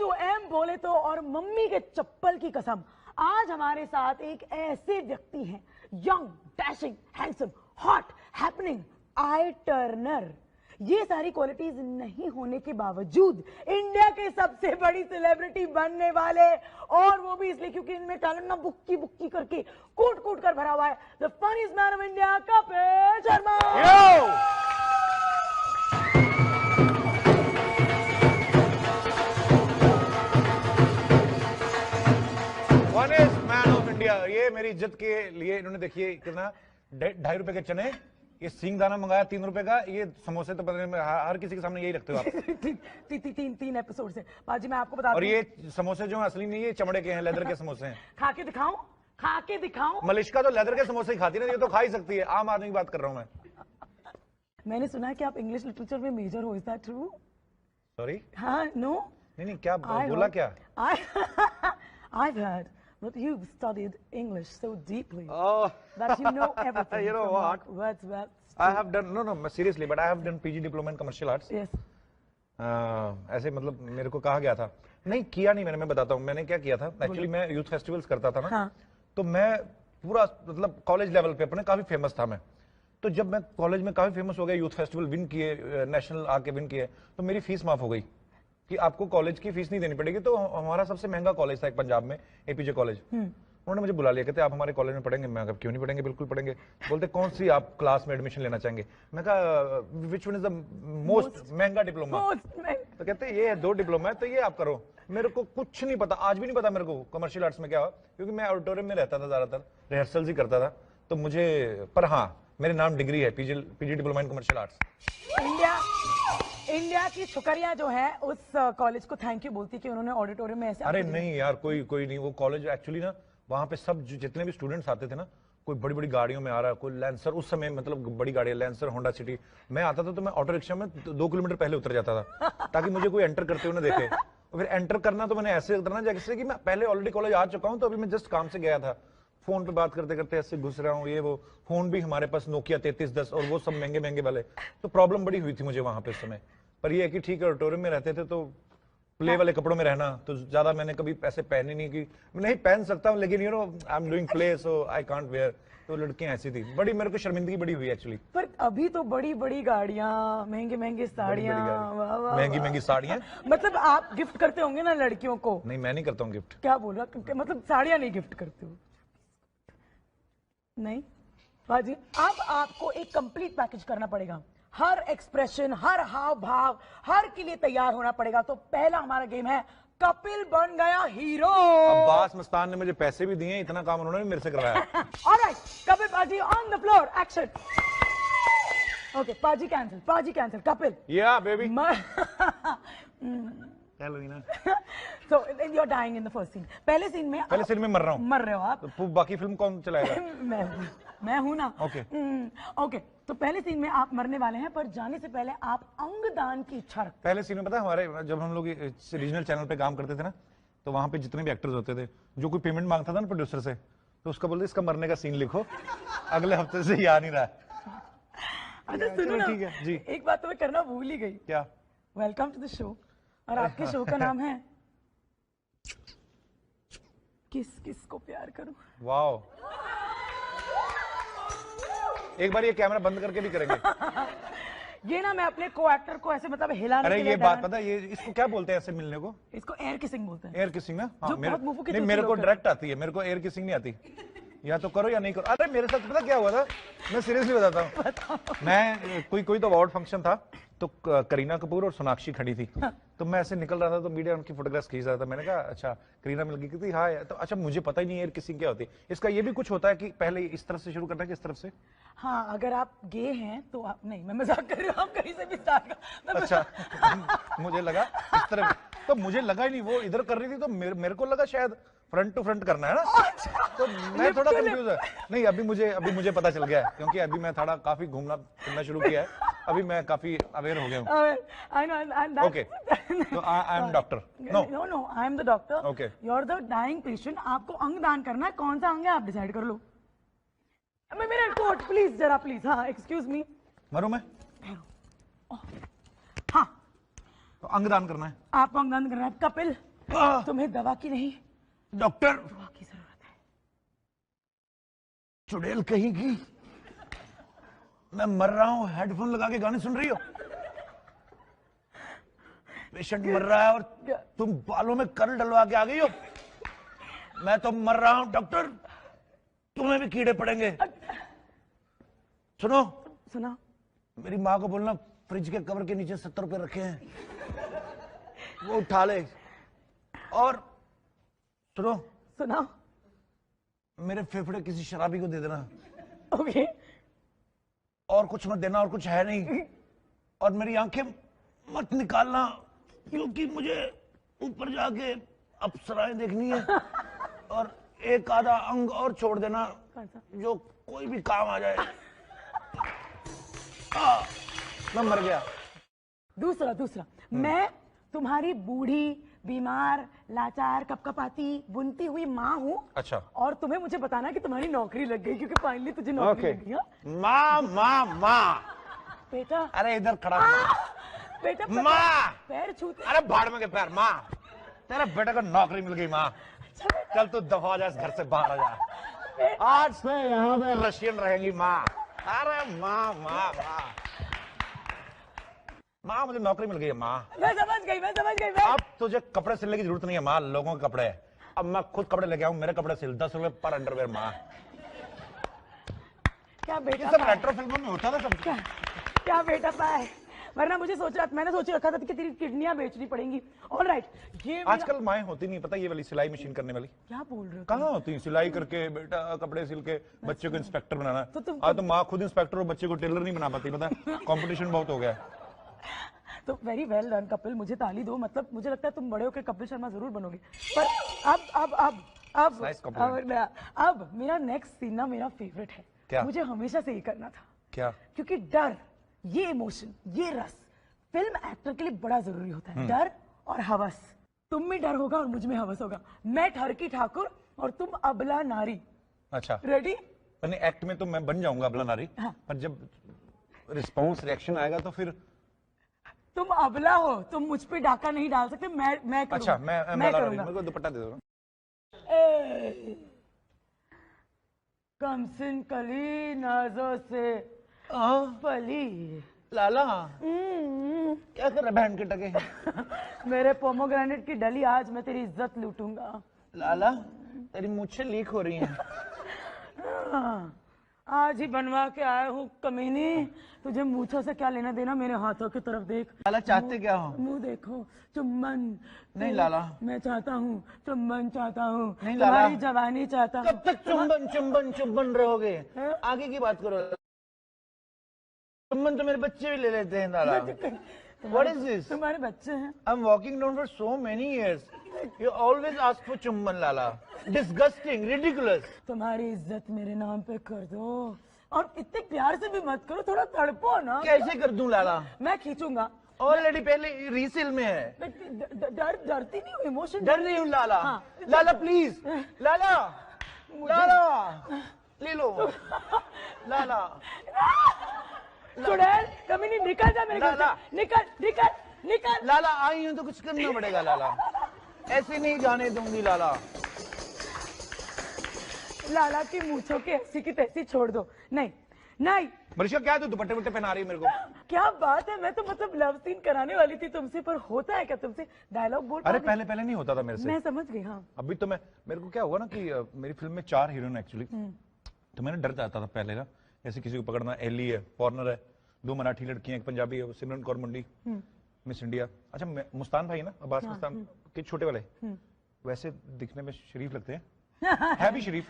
To M बोले तो और मम्मी के चप्पल की कसम, आज हमारे साथ एक ऐसे व्यक्ति हैं, young, dashing, handsome, hot, happening, eye turner. ये सारी क्वालिटीज नहीं होने के बावजूद इंडिया के सबसे बड़ी सेलिब्रिटी बनने वाले, और वो भी इसलिए क्योंकि इनमें टैलेंट ना बुक्की बुक्की करके कूट कूट कर भरा हुआ है। The funniest man of India, Kapil Sharma. Funniest man of India. ये मेरी इज्जत के लिए इन्होंने देखिए कितना 2.5 रुपए के चने, ये सिंग दाना मंगाया 3 रुपए का, ये समोसे तो पता नहीं हर किसी के सामने यही रखते हो आप। तीन एपिसोड से बाजी मैं आपको बता दूं। और ये समोसे जो असली नहीं, ये चमड़े के हैं, लेदर के समोसे हैं। खा के दिखाऊं? खा के दिखाऊं? मलिश्का तो लेदर के समोसे ही खाती ना, ये तो खा ही सकती है। आम आदमी की बात कर रहा हूं मैं। मैंने सुना है कि आप इंग्लिश लिटरेचर में मेजर हो, इज दैट ट्रू? सॉरी? हाँ, नो? नहीं, क्या बोला क्या? I've heard that you've studied English so deeply Oh, that you know everything. You know from what? Words, words. I have done no, seriously, but I have done PG diploma in commercial arts. Yes. ऐसे मतलब मेरे को कहा गया था, नहीं किया नहीं मैंने, मैं बताता हूँ मैंने क्या किया था। एक्चुअली मैं यूथ फेस्टिवल्स करता था ना। हाँ. तो मैं पूरा मतलब कॉलेज लेवल पे अपने काफी फेमस था मैं। तो जब मैं कॉलेज में काफी फेमस हो गया, यूथ फेस्टिवल विन किए, नेशनल आके विन किए, तो मेरी फीस माफ हो गई कि आपको कॉलेज की फीस नहीं देनी पड़ेगी। तो हमारा सबसे महंगा कॉलेज था एक पंजाब में, एपीजे कॉलेज। उन्होंने मुझे बुला लिया, कहते आप हमारे कॉलेज में पढ़ेंगे। मैं कहा क्यों नहीं पढ़ेंगे, बिल्कुल पढ़ेंगे। बोलते कौन सी आप क्लास में एडमिशन लेना चाहेंगे? मैं कहा which one is the most महंगा डिप्लोमा? तो कहते ये 2 डिप्लोमा है, तो ये आप करो। मेरे को कुछ नहीं पता, आज भी नहीं पता मेरे को कमर्शियल आर्ट्स में क्या हो, क्योंकि मैं ऑडिटोरियम में रहता था, ज्यादातर रिहर्सल ही करता था। तो मुझे, पर हाँ मेरे नाम डिग्री है, PG diploma in commercial arts. India की शुक्रिया जो है उस कॉलेज को थैंक यू बोलती कि उन्होंने ऑडिटोरियम में ऐसे। अरे नहीं यार, कोई नहीं। वो कॉलेज एक्चुअली ना, वहां पे सब जितने भी स्टूडेंट्स आते थे ना, कोई बड़ी बड़ी गाड़ियों में आ रहा है, कोई लैंसर, उस समय मतलब बड़ी गाड़ी, लैंसर, होंडा सिटी। मैं आता था तो मैं ऑटो रिक्शा में 2 किलोमीटर पहले उतर जाता था ताकि मुझे कोई एंटर करते हुए ना देखे। और फिर एंटर करना तो मैंने ऐसे उतरना जैसे कि मैं पहले ऑलरेडी कॉलेज आ चुका हूँ, तो अभी मैं जस्ट काम से गया था। फोन पे बात करते करते ऐसे घुस रहा हूँ, ये वो। फोन भी हमारे पास नोकिया 3310 और वो सब महंगे महंगे वाले। तो प्रॉब्लम बड़ी हुई थी मुझे वहां पे उस समय। पर ये है कि ठीक है, ऑडिटोरियम में रहते थे तो प्ले वाले कपड़ों में रहना, तो ज्यादा मैंने कभी ऐसे पहने नहीं, कि मैं नहीं पहन सकता हूँ, लेकिन you know I am doing play so I can't where. तो लड़कियां ऐसी थी, बड़ी मेरे को शर्मिंदगी बड़ी हुई एक्चुअली। पर अभी तो बड़ी बड़ी गाड़ियां, महंगी महंगी साड़ियां, महंगी महंगी साड़ियां। मतलब आप गिफ्ट करते होंगे ना लड़कियों को? नहीं, मैं नहीं करता हूँ गिफ्ट। क्या बोल रहा, मतलब साड़ियां नहीं गिफ्ट करते हो? नहीं बाजी, अब आपको एक कंप्लीट पैकेज करना पड़ेगा। हर एक्सप्रेशन, हर हाव भाव, हर के लिए तैयार होना पड़ेगा। तो पहला हमारा गेम है कपिल बन गया हीरो। अब्बास मस्तान ने मुझे पैसे भी दिए, इतना काम उन्होंने मेरे से करवाया। Alright, Kapil paaji on the floor, action. Okay, paaji cancel, Kapil. Yeah baby. Hello Neena. So you're dying in the first scene. पहले सीन में मर रहा हूँ। मर रहे हो आप। तो बाकी फिल्म कौन चलाएगा? मैं हूं ना। ओके। तो पहले सीन में आप मरने वाले हैं, पर जाने से पहले आप अंगदान की इच्छा रखते हैं। पहले सीन में पता है, हमारे जब हम लोग रीजनल चैनल पे काम करते थे ना, तो वहां पे जितने भी एक्टर्स होते थे, जो कोई पेमेंट मांगता था ना प्रोड्यूसर से, तो उसका बोलते इसका मरने का सीन लिखो, अगले हफ्ते से याद नहीं रहा। अच्छा सुनो ना, ठीक है जी। एक बात तो मैं करना भूल ही गई। क्या? Welcome to the show. और आपके शो का नाम है किस किस को प्यार करूं। वाओ, एक बार ये कैमरा बंद करके भी करेंगे। ये ना मैं अपने को एक्टर को ऐसे मतलब हिलाने अरे के लिए ये बात पता है, ये इसको क्या बोलते हैं ऐसे मिलने को? इसको एयर किसिंग बोलते हैं। एयर किसिंग ना? हाँ, नहीं, मेरे को डायरेक्ट आती है, मेरे को एयर किसिंग नहीं आती। या तो करो या नहीं करो। अरे मेरे साथ पता क्या हुआ था, मैं सीरियसली बताता हूँ। मैं कोई तो अवार्ड फंक्शन था, तो करीना कपूर और सोनाक्षी खड़ी थी। तो मैं ऐसे निकल रहा था, तो मीडिया उनकी फोटोग्राफ्स खींच रहा था। मैंने कहा अच्छा करीना मिल गई थी? हाँ। तो अच्छा, मुझे पता ही नहीं एयर किसिंग क्या होती है। इसका ये भी कुछ होता है कि पहले इस तरफ से शुरू करना है कि इस तरफ से? हाँ, अगर आप गे हैं तो आप नहीं, मैं मजाक कर रही हूँ, आप कहीं से भी स्टार्ट कर। अच्छा मुझे लगा इस तरफ, तो मुझे लगा ही नहीं, वो इधर कर रही थी, तो मेरे को लगा शायद फ्रंट टू फ्रंट करना है ना। तो मैं थोड़ा कंफ्यूज है। नहीं, अभी मुझे पता चल गया है, क्योंकि अभी मैं थोड़ा काफी घूमना फिरना शुरू किया है। अभी मैं काफी अवेयर हो गया हूँ। ओके, तो I am doctor. No, I am the doctor. Okay, you are the dying patient. आपको अंग दान करना है, कौन सा अंग है आप डिसाइड कर लो। मेरा कोट प्लीज, जरा प्लीज। हाँ, एक्सक्यूज मी। मरूं मैं? हाँ, तो अंगदान करना है आपको अंगदान करना है। कपिल तुम्हें दवा की नहीं, डॉक्टर दुआ की जरूरत है। चुड़ैल कहीं की, मैं मर रहा हूं, हेडफोन लगा के गाने सुन रही हो। पेशेंट मर रहा है और तुम बालों में कर्ल डलवा के आ गई हो। मैं तो मर रहा हूं डॉक्टर, तुम्हें भी कीड़े पड़ेंगे। सुनो, सुना, मेरी माँ को बोलना फ्रिज के कवर के नीचे 70 रुपए रखे हैं, वो उठा ले। और सुनो, सुना, मेरे फेफड़े किसी शराबी को दे देना। ओके। और कुछ मत देना, और कुछ है नहीं। और मेरी आंखें मत निकालना, क्योंकि मुझे ऊपर जाके अप्सराएं देखनी है। और एक आधा अंग और छोड़ देना जो कोई भी काम आ जाए। मैं मर गया। दूसरा, मैं तुम्हारी बूढ़ी, बीमार, लाचार, कपकपाती, बुनती हुई माँ हूँ। अच्छा। और तुम्हें मुझे बताना कि तुम्हारी नौकरी लग गई, क्योंकि फाइनली तुझे नौकरी लग गई। माँ माँ माँ, बेटा, अरे इधर खड़ा। बेटा, माँ, पैर छूते। अरे भाड़ में के पैर। माँ, तेरे बेटे को नौकरी मिल गई। माँ, चल तू दफा हो जा, इस घर से बाहर आ जा। आज से यहाँ पे रशियन रहेंगी। माँ, अरे माँ माँ माँ माँ, मुझे नौकरी मिल गई है। माँ, मैं समझ गई। अब तुझे कपड़े सिलने की जरूरत नहीं है। माँ, लोगों के कपड़े, अब मैं खुद कपड़े लेके आऊं। मेरे कपड़े सिल 10 रुपए पर अंडरवेयर। माँ, क्या बेटा, सब रेट्रो फिल्मों में होता था सब। क्या बेटा पाए, वरना मैंने सोच रखा था कि तेरी किडनियां बेचनी पड़ेंगी। ऑलराइट, ये आजकल माएँ होती नहीं, पता ये वाली सिलाई मशीन करने वाली। क्या बोल रहे हो? कहाँ होती, सिलाई करके बेटा कपड़े सिल के बच्चे को इंस्पेक्टर बनाना। तो आज तो माँ खुद इंस्पेक्टर और बच्चे को टेलर नहीं बना पाती। पता, कंपटीशन बहुत हो गया। तो वेरी वेल डन कपिल, मुझे ताली दो। मतलब मुझे लगता है तुम बड़े होकर कपिल शर्मा जरूर बनोगे। पर अब मेरा नेक्स्ट सीन ना मेरा फेवरेट है। क्या? मुझे हमेशा से ये करना था। क्या? क्योंकि डर, ये इमोशन, ये रस फिल्म एक्टर के लिए बड़ा जरूरी होता है। डर और हवस। तुम में डर होगा और मुझ में हवस होगा। मैं ठरकी ठाकुर और तुम अबला नारी। अच्छा, रेडी? एक्ट में तो मैं बन जाऊंगा अबला नारी। हाँ। पर जब रिस्पॉन्स रिएक्शन आएगा तो फिर तुम अबला हो, तुम मुझ पे डाका नहीं डाल सकते। मैं करूंगा। अच्छा, मैं करूंगा। मेरे को दुपट्टा दे दो। कमसिन कली नाजों से पली। लाला, क्या कर रहा बहन के टके? मेरे पोमोग्रेनेट की डली, आज मैं तेरी इज्जत लूटूंगा। लाला, तेरी मूंछें लीक हो रही हैं। आज ही बनवा के आया हूँ कमीनी। तुझे मूछों से क्या लेना देना, मेरे हाथों की तरफ देख। लाला, चाहते क्या हो? मुंह देखो। चुम्बन नहीं लाला, मैं चाहता हूँ। चुम्बन चाहता हूँ। नहीं लाला, तुम्हारी जवानी चाहता हूँ। कब तक चुम्बन चुम्बन चुम्बन रहोगे? आगे की बात करो। चुम्बन तो मेरे बच्चे भी ले लेते हैं। लाला, What is this? तुम्हारे बच्चे हैं। I'm walking down for so many years. You always ask for चुम्बन लाला. Disgusting, ridiculous. तुम्हारी इज्जत मेरे नाम पे कर दो, और इतने प्यार से भी मत करो, थोड़ा तड़पो ना। कैसे कर दूं लाला? मैं खींचूंगा। ऑलरेडी पहले रीसेल में है। डरती नहीं हूँ, इमोशन डर नहीं हूँ लाला। हाँ। लाला प्लीज, लाला, लाला ले लो लाला। चुड़ैल कमीनी, निकल जा मेरे घर से। निकल। लाला, आई हूँ तो कुछ करना पड़ेगा लाला, ऐसे नहीं जाने दूंगी लाला। लाला की मूंछों की ऐसी की तैसी छोड़ दो। नहीं। मरीशा, क्या तू दुपट्टे वुट्टे पहना रही है मेरे को? क्या बात है, मैं तो मतलब लव सीन कराने वाली थी तुमसे, पर होता है क्या तुमसे? डायलॉग बोल। अरे पहले नहीं होता था मेरे से। मैं समझ गई। हाँ, अभी तो मेरे को क्या हुआ ना कि मेरी फिल्म में 4 हीरोइन एक्चुअली, तो मैंने डर जाता था पहले ना, ऐसे किसी को पकड़ना। एली है, फॉरनर है, 2 मराठी लड़कियां, एक पंजाबी है, सिमरन कौर मुंडी, मिस इंडिया। अच्छा, मुस्तान भाई ना, अब्बास मुस्तान के छोटे वाले, वैसे दिखने में शरीफ लगते हैं। है भी शरीफ।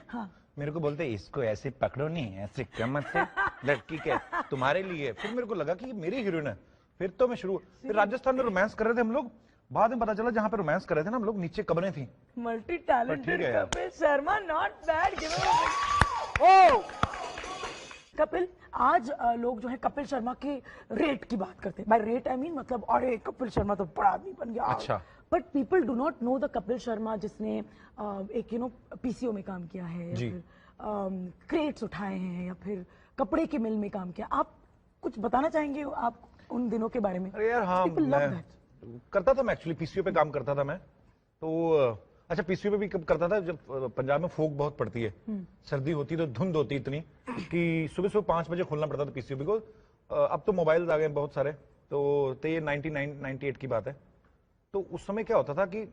मेरे को बोलते इसको ऐसे पकड़ो नहीं, ऐसे कमर से लड़की के तुम्हारे लिए। फिर मेरे को लगा कि ये मेरी हीरोइन है। फिर तो मैं फिर राजस्थान में रोमांस कर रहे थे हम लोग। बाद में पता चला जहाँ पे रोमांस कर रहे थे ना हम लोग, नीचे कब्रें थी। Multi talented Kapil Sharma, not bad. Kapil, आज लोग जो है कपिल शर्मा के रेट की बात करते हैं। बाय रेट आई मीन मतलब, अरे कपिल शर्मा तो बड़ा आदमी बन गया। अच्छा। But people do not know the Kapil Sharma जिसने एक पीसीओ में काम किया है, या फिर क्रेट्स उठाए हैं, या फिर कपड़े के मिल में काम किया। आप कुछ बताना चाहेंगे आप उन दिनों के बारे में? अरे यार हाँ, मैं करता था, मैं एक्चुअली पीसीओ पे काम करता था मैं। तो अच्छा पीसीओ पे भी कब करता था जब पंजाब में फोक बहुत पड़ती है, सर्दी होती तो धुंध होती इतनी कि सुबह सुबह 5 बजे खोलना पड़ता था पीसीओ को। अब तो मोबाइल आ गए बहुत सारे, तो ये 99-98 की बात है। तो उस समय क्या होता था कि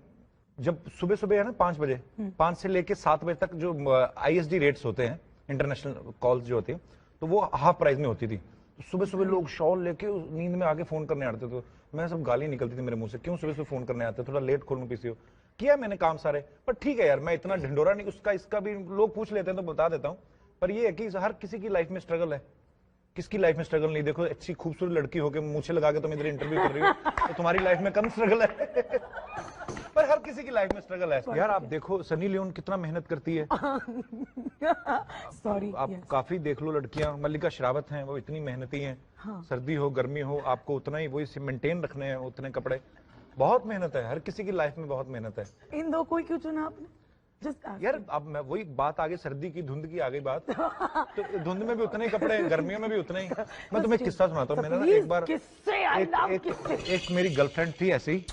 जब सुबह सुबह है ना 5 बजे, 5 से लेके 7 बजे तक जो आईएसडी रेट्स होते हैं, इंटरनेशनल कॉल्स जो होती है, तो वो हाफ प्राइस में होती थी। तो सुबह सुबह लोग शॉल लेके नींद में आके फोन करने आते थे। मैं सब गाली निकलती थी मेरे मुंह से, क्यों सुबह सुबह फोन करने आते, थोड़ा लेट खोलूं पीसीओ। किया मैंने काम सारे, पर ठीक है यार, मैं इतना ढिंडोरा नहीं, उसका इसका भी लोग पूछ लेते हैं तो बता देता हूँ। पर ये है कि हर किसी की लाइफ में स्ट्रगल है, किसकी लाइफ में स्ट्रगल नहीं। देखो अच्छी खूबसूरत लड़की होकर मूछे लगा के तुम इधर इंटरव्यू कर रही हो, तो तुम्हारी लाइफ में कम स्ट्रगल है पर हर किसी की लाइफ में स्ट्रगल है यार। आप देखो सनी लियोन कितना मेहनत करती है सॉरी, आप काफी देख लो लड़कियां, मल्लिका शेरावत हैं, वो इतनी मेहनती हैं। सर्दी हो गर्मी हो आपको उतना ही वही मेंटेन रखने हैं, उतने कपड़े। बहुत मेहनत है, हर किसी की लाइफ में बहुत मेहनत है। इन दो कोई क्यों चुना आपने? यार अब मैं वही बात आगे, सर्दी की धुंध की आ गई बात तो धुंध में भी उतने ही कपड़े, गर्मियों में भी उतने ही। मैं तुम्हें किस्सा सुनाता हूँ। मैंने ना एक बार एक मेरी गर्लफ्रेंड थी ऐसी,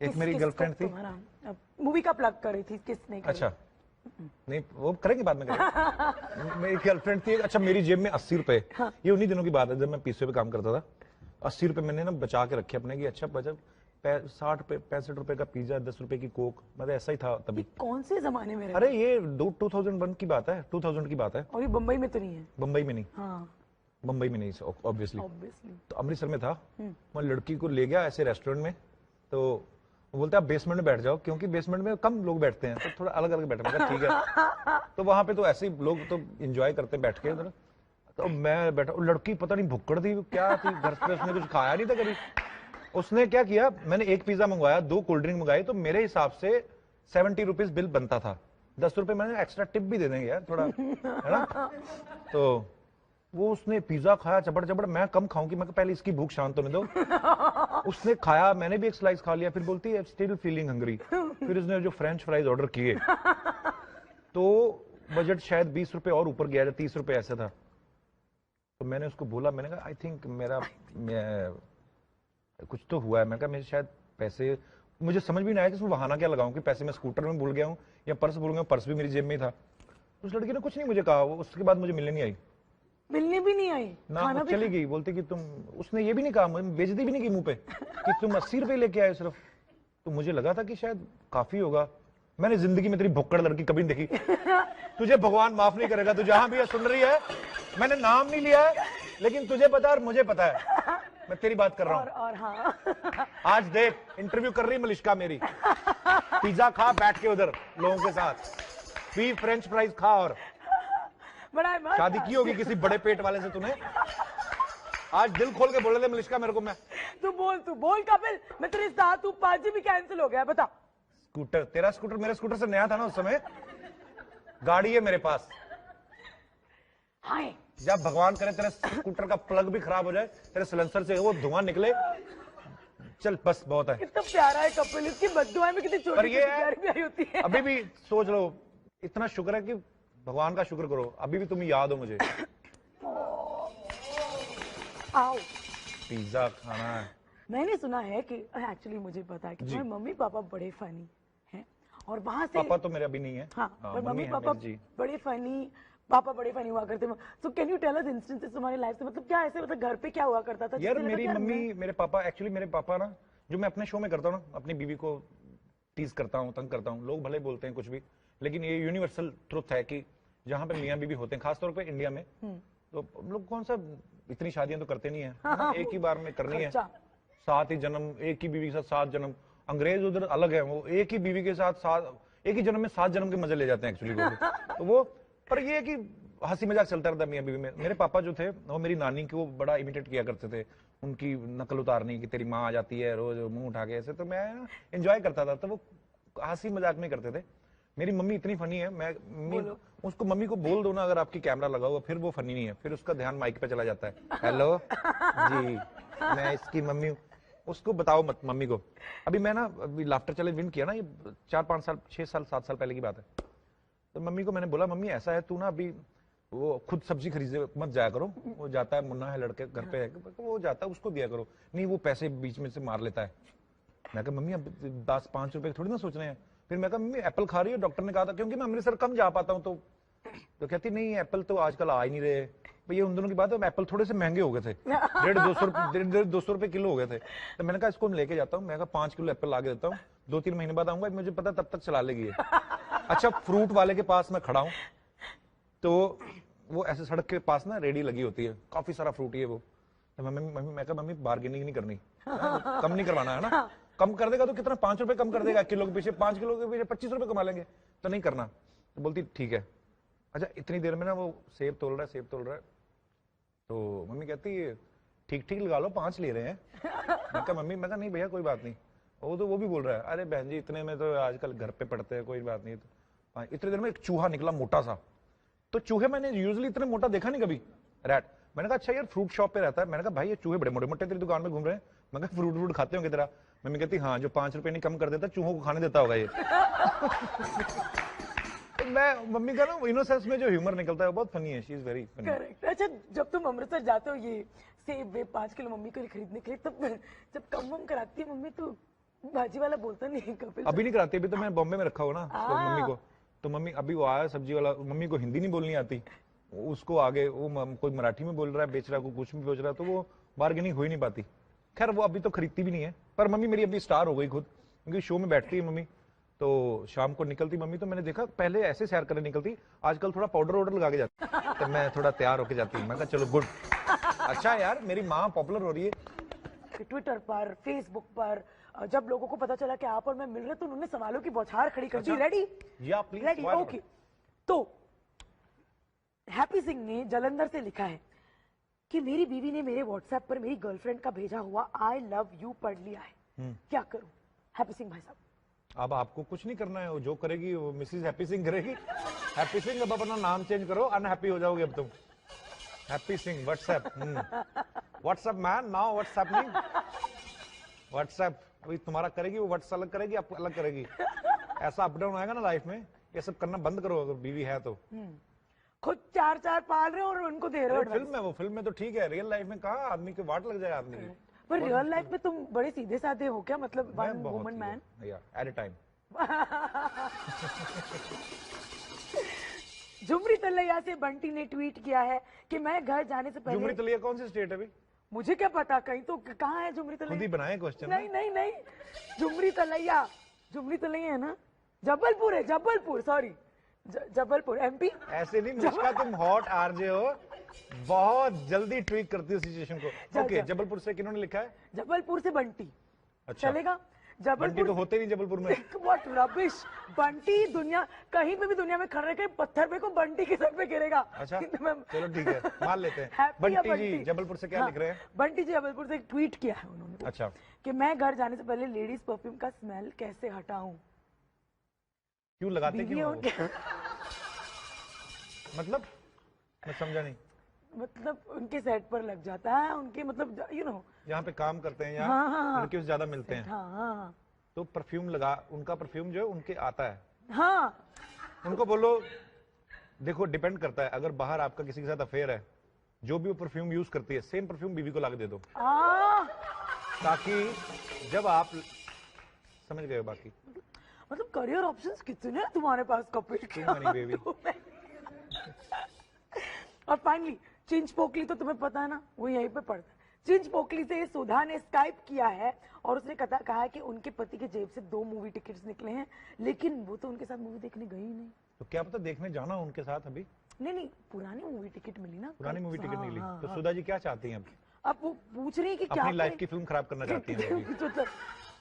एक मेरी गर्लफ्रेंड थी, मूवी का प्लग कर रही थी, किसने? अच्छा नहीं वो करेंगे बाद में करेंगे। मेरी गर्लफ्रेंड थी, अच्छा मेरी जेब में 80 रुपए, ये उन्हीं दिनों की बात है जब मैं पीसीओ पे काम करता था। 80 रुपए मैंने ना बचा के रखे अपने की, अच्छा बचा 60-65 रुपए का पिज्जा, 10 रुपए की कोक, मतलब ऐसा ही था तभी। कौन से जमाने में? अरे ये 2001 की बात है, 2000 की बात है। और ये बम्बई में तो नहीं है? बम्बई में नहीं, हाँ बम्बई में नहीं ऑब्वियसली। तो अमृतसर में था। मैं लड़की को ले गया ऐसे रेस्टोरेंट में, तो बोलते आप बेसमेंट में बैठ जाओ, क्योंकि बेसमेंट में कम लोग बैठते हैं, तो थोड़ा अलग अलग बैठे। मैं ठीक है। तो वहां पे तो ऐसे ही लोग तो एंजॉय करते हैं बैठ के उधर। तो मैं बैठा, लड़की पता नहीं भुक्कड़ थी क्या थी, घर पे उसने कुछ खाया नहीं था कभी। उसने क्या किया, मैंने एक पिज्जा मंगवाया, 2 कोल्ड ड्रिंक मंगाई, तो मेरे हिसाब से 70 रुपीज बिल बनता था। 10 रुपए मैंने एक्स्ट्रा टिप भी दे देंगे यार थोड़ा, है ना। तो वो उसने पिज्जा खाया चबड़ चबड़, मैं कम खाऊंगी, मैं पहले इसकी भूख शांत होने दो। उसने खाया, मैंने भी एक स्लाइस खा लिया, फिर बोलती है स्टिल फीलिंग हंग्री। फिर उसने जो फ्रेंच फ्राइज ऑर्डर किए, तो बजट शायद 20 रुपए और ऊपर गया, 30 रुपए ऐसा था। तो मैंने उसको बोला, मैंने कहा आई थिंक कुछ तो हुआ है। मैं कहा मेरे शायद पैसे, मुझे समझ भी नहीं आया कि इसमें बहाना क्या लगाऊं, कि पैसे मैं स्कूटर में भूल गया हूं या पर्स भूल गया, पर्स भी मेरी जेब में ही था। उस लड़की ने कुछ नहीं मुझे कहा, उसके बाद मुझे मिलने नहीं आई, मिलने भी नहीं आई ना, वो चली गई। बोलती कि तुम, उसने ये भी नहीं कहा, बेइज्जती भी नहीं की मुंह पे कि तुम 80 रुपए लेके आए सिर्फ। तो मुझे लगा था कि शायद काफी होगा। मैंने जिंदगी में तेरी भुक्कड़ लड़की कभी नहीं देखी। तुझे भगवान माफ नहीं करेगा, तू जहां भी है सुन रही है, मैंने नाम नहीं लिया है, लेकिन तुझे पता है और मुझे पता है, मैं तेरी बात कर रहा हूँ। और हाँ आज देख इंटरव्यू कर रही मलिश्का मेरी, पिज्जा खा बैठ के उधर लोगों के साथ, पी फ्रेंच फ्राइज खा, और शादी की होगी किसी बड़े पेट वाले से तूने। आज दिल खोल के बोल रहे थे मलिश्का मेरे को। मैं तू बोल कपिल, मैं तेरे साथ हूँ, 5G भी कैंसिल हो गया, बता। स्कूटर, तेरा स्कूटर मेरे स्कूटर से नया था ना उस समय, गाड़ी है मेरे पास। हाय, जब भगवान करे तेरे स्कूटर का प्लग भी खराब हो जाए, तेरे सिलेंसर से वो धुआं निकले, चल बस बहुत है। कितना प्यारा है कपिल, इसकी बद्दुआएं में कितनी छोटी ये प्यारी होती है। अभी भी सोच लो, इतना शुक्र है कि भगवान का शुक्र करो, अभी भी तुम याद हो मुझे। आओ, पिज्जा खाना है। मैंने सुना है कि एक्चुअली मुझे पता है कि तुम्हारे मम्मी पापा बड़े फनी हैं, और वहां से पापा तो मेरे अभी नहीं है। हाँ, पर मम्मी पापा बड़े फनी, पापा बड़े फनी हुआ करते। So can you tell us instances तुम्हारी लाइफ से, मतलब क्या ऐसे, मतलब घर पे क्या हुआ करता था? यार मेरी मम्मी, मेरे पापा, एक्चुअली मेरे पापा ना, जो मैं अपने शो में करता हूँ ना, अपनी बीवी को टीज करता हूँ, तंग करता हूँ, लोग भले बोलते हैं कुछ भी, लेकिन ये यूनिवर्सल ट्रुथ है कि जहां पे मियाँ बीवी होते हैं, खासतौर पे इंडिया में, तो हम लोग कौन सा इतनी शादियां तो करते नहीं है, एक ही बार में करनी है, 7 ही जन्म, एक ही बीवी के साथ 7 जन्म। अंग्रेज उधर अलग है, वो एक ही बीवी के साथ 7, एक ही जन्म में 7 जन्म के मजे ले जाते हैं एक्चुअली तो वो। पर ये है कि हंसी मजाक चलता रहता मियाँ बीवी में। मेरे पापा जो थे वो मेरी नानी को बड़ा इमिटेट किया करते थे, उनकी नकल उतारनी कि तेरी माँ आ जाती है रोज मुंह उठा के ऐसे, तो मैं एंजॉय करता था, तो वो हंसी मजाक में करते थे। मेरी मम्मी इतनी फनी है, मैं उसको, मम्मी को बोल दो ना अगर आपकी कैमरा लगा हुआ, फिर वो फनी नहीं है, फिर उसका ध्यान माइक पे चला जाता है। हेलो जी, मैं इसकी मम्मी हूँ, उसको बताओ मत मम्मी को। अभी मैं ना, अभी लाफ्टर चैलेंज विन किया ना, ये 4-5 साल 6 साल 7 साल पहले की बात है। तो मम्मी को मैंने बोला, मम्मी ऐसा है, तू ना अभी वो खुद सब्जी खरीदे मत जाया करो, वो जाता है, मुन्ना है लड़के घर पे है, वो जाता है, उसको दिया करो। नहीं वो पैसे बीच में से मार लेता है। मैं कहा मम्मी अब 10-5 रुपए थोड़ी ना सोच रहे हैं। फिर मैं कहा मम्मी एप्पल खा रही हो, डॉक्टर ने कहा था, क्योंकि मैं अमृतसर कम जा पाता हूँ। तो कहती नहीं एप्पल तो आजकल आ ही नहीं रहे। भैया उन दोनों की बात है, एप्पल थोड़े से महंगे हो गए थे, 150-200 रुपए किलो हो गए थे। तो मैंने कहा इसको मैं लेके जाता हूँ, मैं कहा 5 किलो एप्पल ला के देता हूँ, 2-3 महीने बाद आऊंगा, मुझे पता तब तक चला लेगी ये। अच्छा फ्रूट वाले के पास मैं खड़ा हूँ, तो वो ऐसे सड़क के पास ना रेडी लगी होती है, काफी सारा फ्रूट ही है वो। तो मैं कहा मम्मी बार्गेनिंग नहीं करनी, कम नहीं करवाना है ना, कम कर देगा तो कितना 5 रुपए कम कर देगा, किलो के पीछे 5 किलो के पीछे 25 रुपए कमा लेंगे, तो नहीं करना। तो बोलती ठीक है। अच्छा इतनी देर में ना वो सेब तोल रहा है, तो मम्मी कहती है ठीक ठीक लगा लो, 5 ले रहे हैं। मैं कहा मम्मी, मैं कहा नहीं भैया कोई बात नहीं। वो भी बोल रहा है अरे बहन जी इतने में तो आजकल घर पे पड़ते हैं, कोई बात नहीं। तो इतनी देर में एक चूहा निकला मोटा सा, तो चूहे मैंने यूजुअली इतने मोटा देखा नहीं कभी, रैट। मैंने कहा अच्छा यार फ्रूट शॉप पे रहता है, मैंने कहा भाई ये चूहे बड़े मोटे मोटे तेरी दुकान में घूम रहे हैं। मैं कहा फ्रूट खाते होंगे तेरा। मम्मी कहती हाँ, जो 5 रुपए नहीं कम कर देता चूहों को खाने देता होगा ये। तो मैं मम्मी का ना इनोसेंस में जो ह्यूमर निकलता है वो बहुत फनी है, she is very funny. Correct. अच्छा जब तुम अमृतसर जाते हो ये सेब वेब 5 किलो मम्मी को खरीदने के लिए, तब जब कम कराती है मम्मी तो भाजी वाला बोलता नहीं है कपिल? अभी नहीं कराती, अभी तो मैं बॉम्बे में रखा हुआ ना तो मम्मी को। तो मम्मी अभी वो आया सब्जी वाला, मम्मी को हिंदी नहीं बोलनी आती, उसको आगे वो कोई मराठी में बोल रहा है, बेच रहा है, कोई कुछ भी बेच रहा है, तो वो बार्गेनिंग हो ही नहीं पाती। खैर वो अभी तो खरीदती भी नहीं है, पर मम्मी मेरी अभी स्टार हो गई खुद, क्योंकि शो में बैठती है मम्मी, तो शाम को निकलती मम्मी, तो मैंने देखा पहले ऐसे सैर करने निकलती, आजकल थोड़ा पाउडर वाउडर लगा के जाती, तो मैं थोड़ा तैयार होके जाती। मैं कहा चलो गुड, अच्छा यार मेरी माँ पॉपुलर हो रही है। ट्विटर पर, फेसबुक पर जब लोगों को पता चला कि आप और मैं मिल रहे तो उन्होंने सवालों की बौछार खड़ी कर दी। रेडी? या प्लीज। Ready, okay. तो हैप्पी सिंह ने जलंधर से लिखा है कि मेरी बीवी ने मेरे व्हाट्सएप पर मेरी गर्लफ्रेंड का भेजा हुआ आई लव यू पढ़ लिया है, क्या करूं? हैप्पी सिंह भाई साहब। अब आपको कुछ नहीं करना है, वो जो करेगी वो मिसेस हैप्पी सिंह करेगी। हैप्पी सिंह अब अपना नाम चेंज करो, अनहैप्पी हो जाओगे अब तुम। Happy Singh WhatsApp, WhatsApp man now WhatsApp नहीं, व्हाट्सएप वही तुम्हारा करेगी, वो व्हाट्सएप अलग करेगी, आपको अलग करेगी। ऐसा अप डाउन आएगा ना लाइफ में, ये सब करना बंद करो अगर बीवी है तो। खुद 4 पाल रहे हो और उनको दे रहे हो। फिल्म में वो फिल्म में तो ठीक है, रियल लाइफ में कहाँ आदमी के वाट लग जाए आदमी की। पर रियल लाइफ में तुम बड़े सीधे साधे हो क्या? मतलब one woman man at a time. Jhumri Telaiya से बंटी ने ट्वीट किया है कि मैं घर जाने से पहले। झुमरी तलैया कौन सी स्टेट है अभी? मुझे क्या पता, कहीं तो कहाँ है झुमरी तलैया? खुद ही बनाए क्वेश्चन। नहीं नहीं नहीं, झुमरी तलैया है ना, जबलपुर है, जबलपुर, सॉरी जबलपुर, एमपी। ऐसे नहीं मुझका, तुम हॉट आरजे हो, बहुत जल्दी ट्वीट करती हो सिचुएशन को। ओके, जबलपुर से किन्होंने लिखा है? जबलपुर से बंटी। अच्छा चलेगा? बंटी तो होते नहीं जबलपुर में। व्हाट रबिश, बंटी दुनिया कहीं पे भी दुनिया में खड़े के पत्थर पे को बंटी के सर पे गिरेगा। अच्छा चलो ठीक है, मान लेते हैं। बंटी जी जबलपुर से क्या लिख रहे हैं? बंटी जी जबलपुर से एक ट्वीट किया है उन्होंने। अच्छा, कि मैं घर जाने से पहले लेडीज परफ्यूम का स्मेल कैसे हटाऊं? क्यों लगाते क्यों? मतलब मैं समझा नहीं। मतलब उनके सेट पर लग जाता है, उनके मतलब यू नो यहाँ पे काम करते हैं, यहाँ लड़कियों से ज्यादा मिलते हैं। हाँ। तो परफ्यूम लगा, उनका परफ्यूम जो है उनके आता है। हाँ। उनको बोलो देखो डिपेंड करता है, अगर बाहर आपका किसी के साथ अफेयर है, जो भी वो परफ्यूम यूज करती है सेम परफ्यूम बीवी को ला के दे दो, ताकि जब आप समझ गए। बाकी मतलब करियर ऑप्शंस कितने हैं तुम्हारे पास कपिल। और फाइनली चिंच पोकली तो तुम्हें पता है ना, वो यहीं पे पड़ता है। चिंच पोकली से सुधा ने स्काइप किया है और उसने कहा है कि उनके पति के जेब से 2 मूवी टिकट्स निकले हैं, लेकिन वो तो उनके साथ मूवी देखने गई ही नहीं। तो क्या पता देखने जाना उनके साथ अभी? नहीं, पुरानी मूवी टिकट मिली ना। पुरानी मूवी टिकट मिली। तो सुधा जी क्या चाहती हैं अब वो पूछ रही है कि क्या अपनी लाइफ की फिल्म खराब करना चाहती हैं?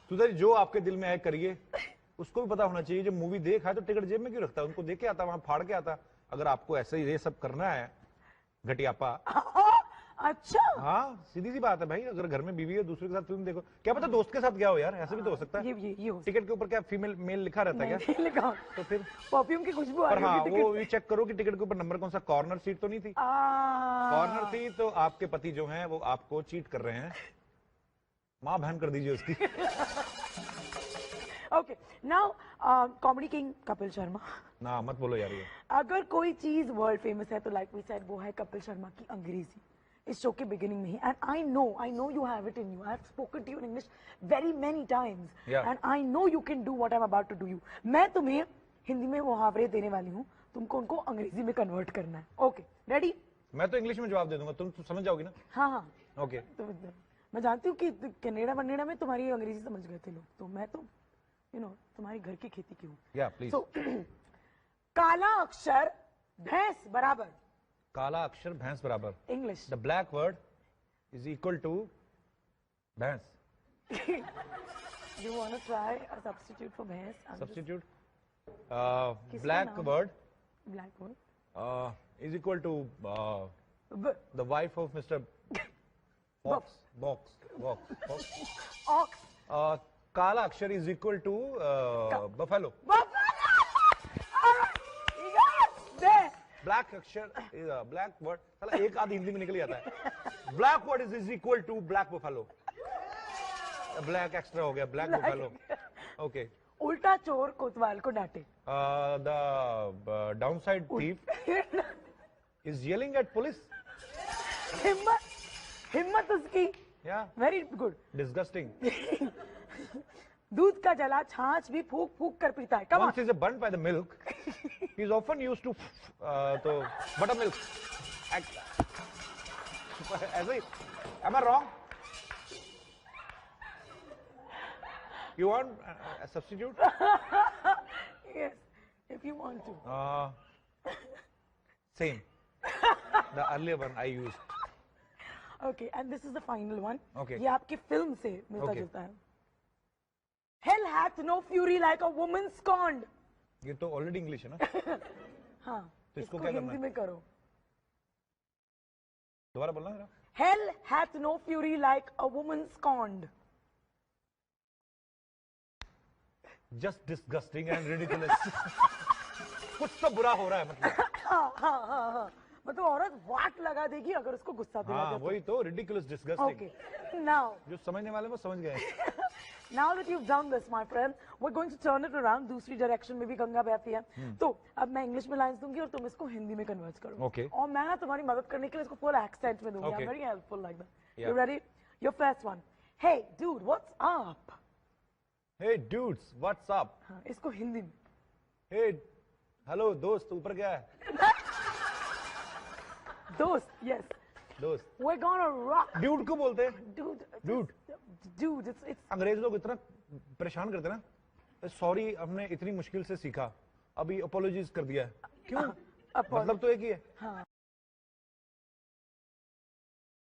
सुधा जी जो आपके दिल में आए करिए, उसको भी पता होना चाहिए जो मूवी देखा है तो टिकट जेब में क्यों रखता है, उनको देख के आता, वहां फाड़ के आता। अगर आपको ऐसे ही ये सब करना है घटियापा। अच्छा हाँ सीधी सी बात है भाई, अगर घर में बीवी है दूसरे के साथ फिल्म देखो, क्या पता दोस्त के साथ क्या हो यार, ऐसे भी तो हो सकता है। ये हो टिकट के ऊपर क्या फीमेल मेल लिखा रहता है क्या? लिखा तो फिर परफ्यूम की खुशबू आ रही है। हाँ वो भी चेक करो कि टिकट के ऊपर नंबर कौन सा, कॉर्नर सीट तो नहीं थी। कॉर्नर थी तो आपके पति जो हैं वो आपको चीट कर रहे हैं, माँ बहन कर दीजिए उसकी। Okay now comedy king Kapil Sharma. ना मत बोलो यार ये। अगर कोई चीज वर्ल्ड फेमस है तो लाइक वी सेड वो है कपिल शर्मा की अंग्रेजी। इस शो के बिगिनिंग में ही, and I know you have it in you, I have spoken to you in English very many times, and I know you can do what I am about to do you. मैं तुम्हें हिंदी में मुहावरे देने वाली हूँ, तुमको उनको अंग्रेजी में कन्वर्ट करना है. Okay ready? मैं तो इंग्लिश में जवाब दे दूंगा, तुम समझ जाओगी ना. हाँ. ओके. मैं जानती हूँ कि कनाडा वनेडा में तुम्हारी अंग्रेजी समझ गए थे लोग, तो मैं तो तुम्हारी घर की खेती की हूँ. या प्लीज. काला अक्षर भैंस बराबर. काला अक्षर भैंस बराबर. English. The black word is equal to भैंस. You want to try a substitute for भैंस? Substitute. Black word is equal to the wife of Mr. Box. Ox. Kala Akshar is equal to buffalo. Black Akshar is a black word. साला एक आध हिंदी में निकल जाता है. Black word is equal to black buffalo. Black extra हो गया, black buffalo. Okay. उल्टा चोर कोतवाल को डांटे. The downside thief is yelling at police. हिम्मत उसकी. Yeah. Very good. Disgusting. दूध का जला छाछ भी फूक फूक कर पीता है. Come on. Once he is burnt by the milk, he is often used to buttermilk. Am I wrong? You want a substitute? Yes, if you want to. Same. The earlier one I used. Okay, and this is the final one. Okay. ये आपकी film से मिलता जुलता है. Hell hath no fury like a woman scorned. ये तो already English है ना? हाँ. तो इसको क्या करना है? हिंदी में करो. दोबारा बोलना जरा. Hell hath no fury like a woman scorned. Just disgusting and ridiculous. कुछ तो बुरा हो रहा है मतलब. हाँ. मतलब औरत वाट लगा देगी अगर उसको गुस्सा दिला दे. हाँ वही तो ridiculous, disgusting. Okay. Now. जो समझने वाले वो समझ गए. Now that you've done this, my friend, we're going to turn it around. दूसरी डायरेक्शन में भी गंगा बहती है. तो अब मैं इंग्लिश में लाइंस दूंगी और तुम इसको हिंदी में कन्वर्ट करो. Okay. और मैं ना तुम्हारी मदद करने के लिए इसको फुल एक्सेंट में दूंगी. Okay. I'm very helpful like that. Yeah. You ready? Your first one. Hey, dude, what's up? Hey dudes, what's up? हाँ, इसको हिंदी में. Hey, hello दोस्त, ऊपर क्या है? दोस्त, yes. दोस्त. We're gonna rock. Dude को बोलते हैं. Dude. It's. अंग्रेज लोग इतना परेशान करते हैं ना. सॉरी हमने इतनी मुश्किल से सीखा, अभी अपोलॉजीज कर दिया है. क्यों? मतलब तो एक ही है. हाँ.